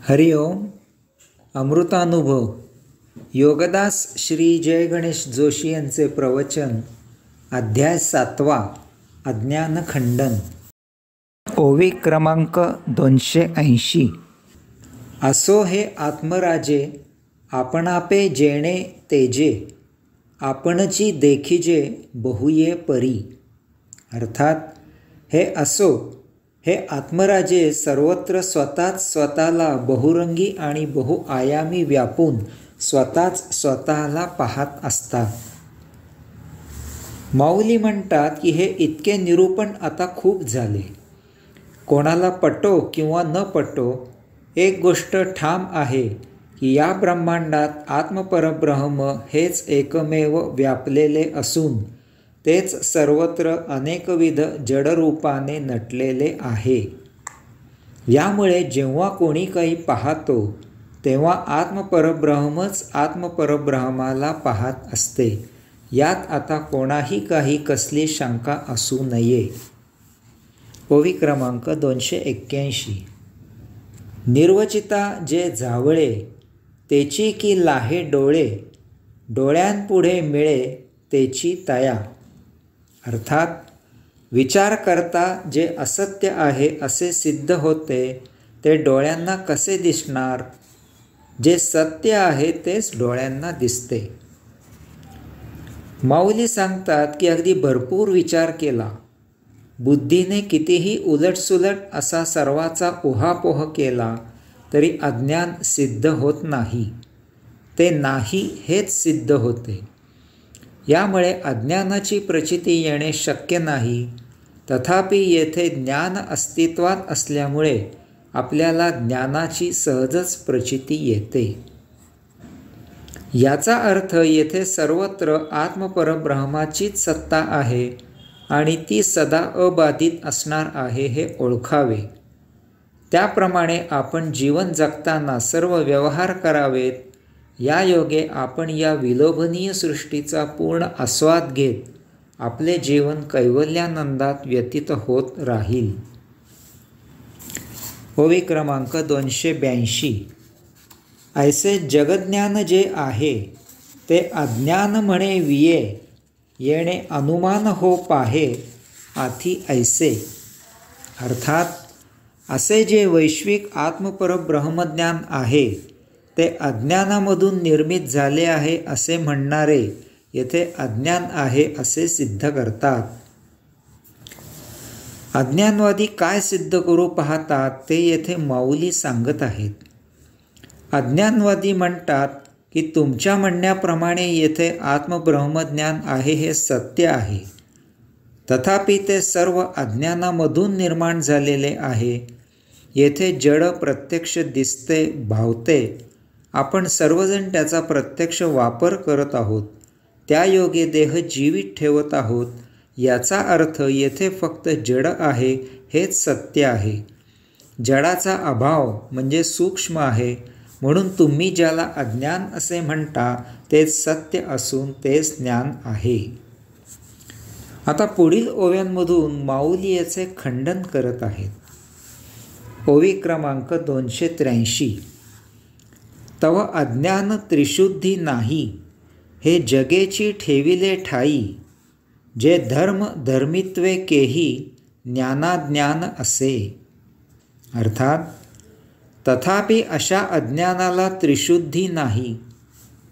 हरि ओम. अमृतानुभव योगदास श्री जय गणेश जोशी यांचे प्रवचन. अध्याय 7. अज्ञानखंडन. ओवी क्रमांक 280. असो हे आत्मराजे आपणापे जेणे तेजे, आपणची देखिजे बहुये परी. अर्थात हे असो, हे आत्मराजे सर्वत्र स्वतःच स्वतःला बहुरंगी आणि बहुआयामी व्यापून स्वतःच स्वतःला पाहत असतात. माऊली म्हणतात की हे इतके निरूपण आता खूप झाले. कोणाला पटो किंवा न पटो, एक गोष्ट ठाम आहे की या ब्रह्मांडात आत्मपरब्रह्म हेच एकमेव व्यापलेले असून तेच सर्वत्र अनेकविध जडरूपाने नटलेले आहे. यामुळे जेव्हा कोणी काही पाहतो तेव्हा आत्मपरब्रह्मच आत्मपरब्रह्माला पाहत असते. यात आता कोणाही काही कसली शंका असू नये. ओवी क्रमांक 281. निर्वचिता जे झावळे, तेची की लाहे डोळे, डोळ्यांपुढे मिळे तेची तया. अर्थात विचार करता जे असत्य आहे असे सिद्ध होते ते डोळ्यांना कसे दिसणार? जे सत्य आहे तेच डोळ्यांना दिसते. माऊली सांगतात की अगदी भरपूर विचार केला, बुद्धीने कितीही उलटसुलट असा सर्वाचा उहापोह केला तरी अज्ञान सिद्ध होत नाही. ते नाही हेच सिद्ध होते. यामुळे अज्ञानाची प्रचिती येणे शक्य नाही. तथापि येथे ज्ञान अस्तित्वात असल्यामुळे आपल्याला ज्ञानाची सहजच प्रचिती येते. याचा अर्थ येथे सर्वत्र आत्मपरब्रह्माचीच सत्ता आहे आणि ती सदा अबाधित असणार आहे हे ओळखावे. त्याप्रमाणे आपण जीवन जगताना सर्व व्यवहार करावेत. या योगे आपण या विलोभनीय सृष्टीचा पूर्ण आस्वाद घेत आपले जीवन कैवल्यानंदात व्यतीत होत राहील. ओवी क्रमांक 282. ऐसे जगज्ञान जे आहे ते अज्ञान म्हणे विये, येणे अनुमान हो पाहे आथी ऐसे. अर्थात असे जे वैश्विक आत्मपरब्रह्मज्ञान आहे ते अज्ञानामधून निर्मित झाले आहे असे म्हणणारे येथे अज्ञान आहे असे सिद्ध करतात. अज्ञानवादी काय सिद्ध करू पाहतात ते येथे माऊली सांगत आहेत. अज्ञानवादी म्हणतात की तुमच्या म्हणण्याप्रमाणे येथे आत्मब्रह्मज्ञान आहे हे सत्य आहे. तथापि ते सर्व अज्ञानामधून निर्माण झालेले आहे. येथे जड प्रत्यक्ष दिसते, भावते. आपण सर्वजण त्याचा प्रत्यक्ष वापर करत आहोत. त्या योगे देह जीवित ठेवत आहोत. याचा अर्थ येथे फक्त जड आहे हेच सत्य आहे. जडाचा अभाव म्हणजे सूक्ष्म आहे. म्हणून तुम्ही ज्याला अज्ञान असे म्हणता तेच सत्य असून तेच ज्ञान आहे. आता पुढील ओव्यांमधून माऊली याचे खंडन करत आहेत. ओवी क्रमांक 283. तव अज्ञान त्रिशुद्धी नाही, हे जगेची ठेविले ठाई, जे धर्म धर्मित्वे केही, ज्ञानाज्ञान असे. अर्थात तथापि अशा अज्ञानाला त्रिशुद्धी नाही.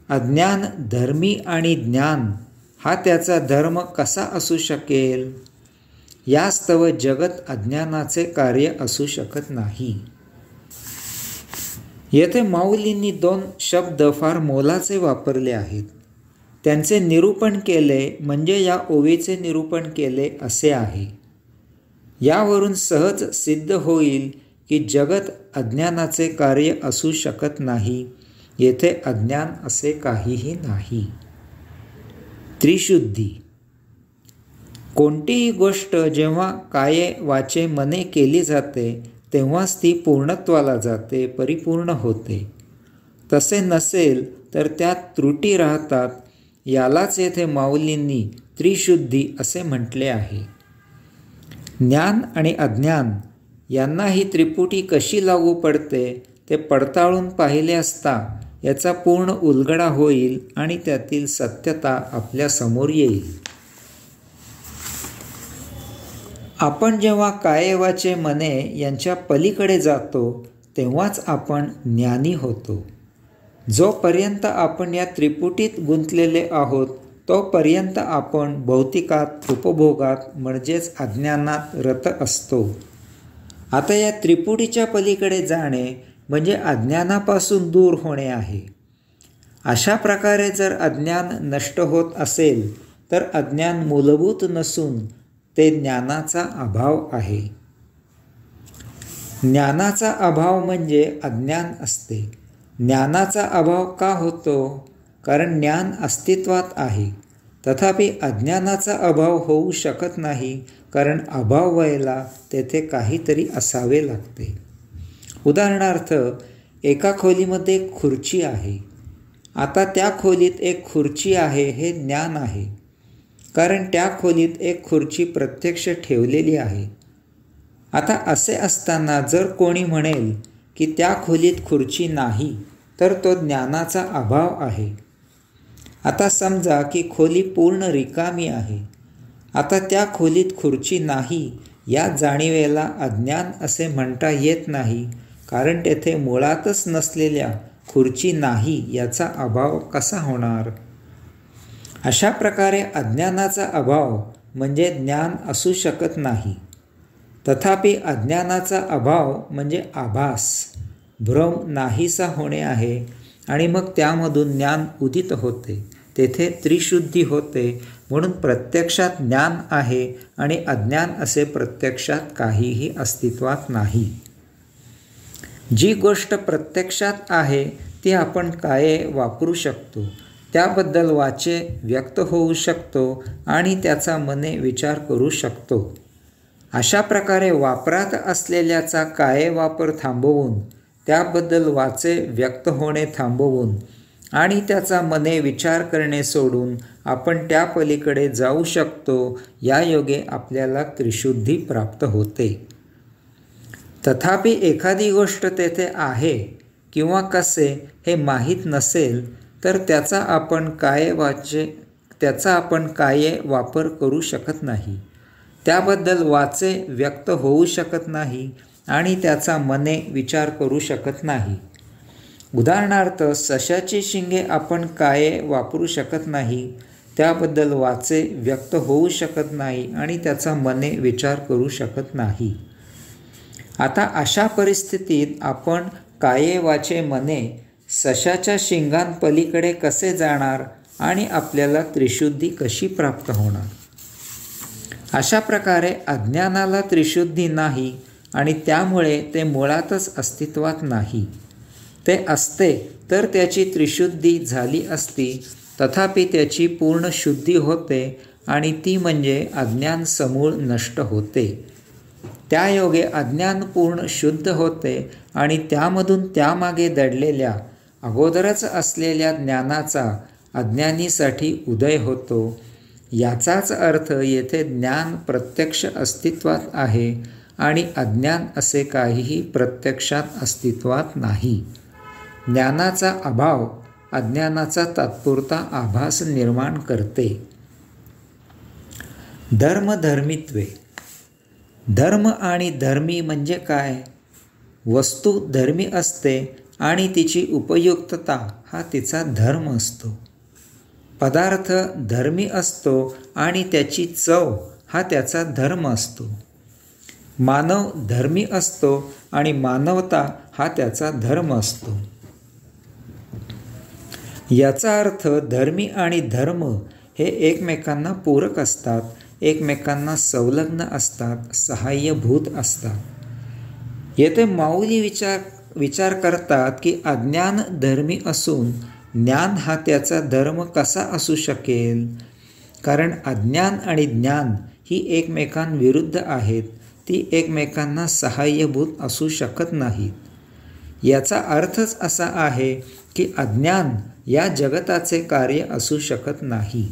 अज्ञान धर्मी आणि ज्ञान हा त्याचा धर्म कसा असू शकेल? यास्तव जगत अज्ञानाचे कार्य असू शकत नाही. येथे माऊलींनी 2 शब्द फार मोलाचे वापरले आहेत. त्यांचे निरूपण केले म्हणजे या ओवीचे निरूपण केले असे आहे. यावरून सहज सिद्ध होईल की जगत अज्ञानाचे कार्य असू शकत नाही. येथे अज्ञान असे काहीही नाही. त्रिशुद्धी. कोणतीही गोष्ट जेव्हा काये वाचे मने केली जाते तेव्हाच ती पूर्णत्वाला जाते, परिपूर्ण होते. तसे नसेल तर त्यात त्रुटी राहतात. यालाच येथे माऊलींनी त्रिशुद्धी असे म्हटले आहे. ज्ञान आणि अज्ञान यांना ही त्रिपुटी कशी लागू पडते ते पडताळून पाहिले असता याचा पूर्ण उलगडा होईल आणि त्यातील सत्यता आपल्या समोर येईल. आपण जेव्हा काये वाचे मने यांच्या पलीकडे जातो तेव्हाच आपण ज्ञानी होतो. जोपर्यंत आपण या त्रिपुटीत गुंतलेले आहोत तोपर्यंत आपण भौतिकात, उपभोगात म्हणजेच अज्ञानात रत असतो. आता या त्रिपुटीच्या पलीकडे जाणे म्हणजे अज्ञानापासून दूर होणे आहे. अशा प्रकारे जर अज्ञान नष्ट होत असेल तर अज्ञान मूलभूत नसून ते ज्ञानाचा अभाव आहे. ज्ञानाचा अभाव म्हणजे अज्ञान असते. ज्ञानाचा अभाव का होतो? कारण ज्ञान अस्तित्वात आहे. तथापि अज्ञानाचा अभाव होऊ शकत नाही, कारण अभाव व्हायला तेथे काहीतरी असावे लागते. उदाहरणार्थ, एका खोलीमध्ये खुर्ची आहे. आता त्या खोलीत एक खुर्ची आहे हे ज्ञान आहे, कारण त्या खोलीत एक खुर्ची प्रत्यक्ष ठेवलेली आहे. आता असे असताना जर कोणी म्हणेल की त्या खोलीत खुर्ची नाही, तर तो ज्ञानाचा अभाव आहे. आता समजा की खोली पूर्ण रिकामी आहे. आता त्या खोलीत खुर्ची नाही या जाणीवेला अज्ञान असे म्हणता येत नाही, कारण तेथे मुळातच नसलेल्या खुर्ची नाही याचा अभाव कसा होणार? अशा प्रकारे अज्ञानाचा अभाव म्हणजे ज्ञान असू शकत नाही. तथापि अज्ञानाचा अभाव म्हणजे आभास, भ्रम नाहीसा होणे आहे आणि मग त्यामधून ज्ञान उदित होते. तेथे त्रिशुद्धी होते. म्हणून प्रत्यक्षात ज्ञान आहे आणि अज्ञान असे प्रत्यक्षात काहीही अस्तित्वात नाही. जी गोष्ट प्रत्यक्षात आहे ती आपण काये वापरू शकतो, त्याबद्दल वाचे व्यक्त होऊ शकतो आणि त्याचा मने विचार करू शकतो. अशा प्रकारे वापरात असलेल्याचा काये वापर थांबवून, त्याबद्दल वाचे व्यक्त होणे थांबवून आणि त्याचा मने विचार करणे सोडून आपण त्या पलीकडे जाऊ शकतो. या योगे आपल्याला त्रिशुद्धी प्राप्त होते. तथापि एखादी गोष्ट तेथे आहे किंवा कसे हे माहीत नसेल तर त्याचा आपण काये वापर करू शकत नाही. त्याबद्दल वाचे व्यक्त होऊ शकत नाही आणि त्याचा मने विचार करू शकत नाही. उदाहरणार्थ, सशाची शिंगे आपण काये वापरू शकत नाही, त्याबद्दल वाचे व्यक्त होऊ शकत नाही आणि त्याचा मने विचार करू शकत नाही. आता अशा परिस्थितीत आपण काये वाचे मने सशाच्या शिंगांपलीकडे कसे जाणार आणि आपल्याला त्रिशुद्धी कशी प्राप्त होणार? अशा प्रकारे अज्ञानाला त्रिशुद्धी नाही आणि त्यामुळे ते मुळातच अस्तित्वात नाही. ते असते तर त्याची त्रिशुद्धी झाली असती. तथापि त्याची पूर्ण शुद्धी होते आणि ती म्हणजे अज्ञान समूळ नष्ट होते. त्यायोगे अज्ञान पूर्ण शुद्ध होते आणि त्यामधून त्यामागे दडलेल्या अगोदरच असलेल्या ज्ञानाचा अज्ञानीसाठी उदय होतो. याचाच अर्थ येथे ज्ञान प्रत्यक्ष अस्तित्वात आहे आणि अज्ञान असे काहीही प्रत्यक्षात अस्तित्वात नाही. ज्ञानाचा अभाव अज्ञानाचा तात्पुरता आभास निर्माण करते. धर्मधर्मित्वे. धर्म आणि धर्मी म्हणजे काय? वस्तू धर्मी असते आणि तिची उपयुक्तता हा तिचा धर्म असतो. पदार्थ धर्मी असतो आणि त्याची चव हा त्याचा धर्म असतो. मानव धर्मी असतो आणि मानवता हा त्याचा धर्म असतो. याचा अर्थ धर्मी आणि धर्म हे एकमेकांना पूरक असतात, एकमेकांना संलग्न असतात, सहाय्यभूत असतात. येथे माऊली विचार करतात की अज्ञान धर्मी असून ज्ञान हा त्याचा धर्म कसा असू शकेल? कारण अज्ञान आणि ज्ञान ही एकमेकांविरुद्ध आहेत. ती एकमेकांना सहाय्यभूत असू शकत नाहीत. याचा अर्थच असा आहे की अज्ञान या जगताचे कार्य असू शकत नाही.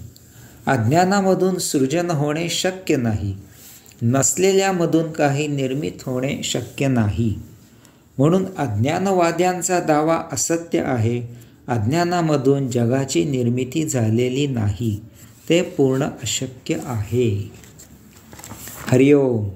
अज्ञानामधून सृजन होणे शक्य नाही. नसलेल्यामधून काही निर्मित होणे शक्य नाही. म्हणून अज्ञानवाद्यांचा दावा असत्य आहे. अज्ञानामधून जगाची निर्मिती झालेली नाही, ते पूर्ण अशक्य आहे. हरिओम.